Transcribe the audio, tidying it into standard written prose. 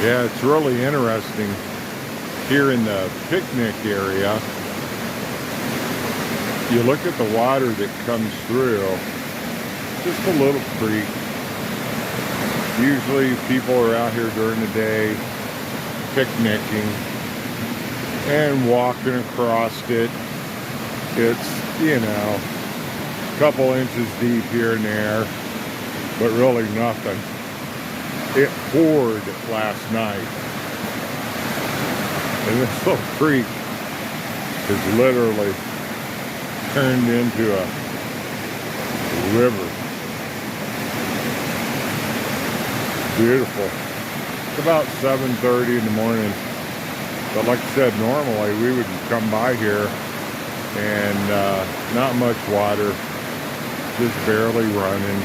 Yeah, it's really interesting here in the picnic area. You look at the water that comes through, just a little creek. Usually people are out here during the day picnicking and walking across it. It's, you know, a couple inches deep here and there, but really nothing. It poured last night. And this little creek is literally turned into a river. Beautiful. It's about 7:30 in the morning. But like I said, normally we would come by here and not much water, just barely running.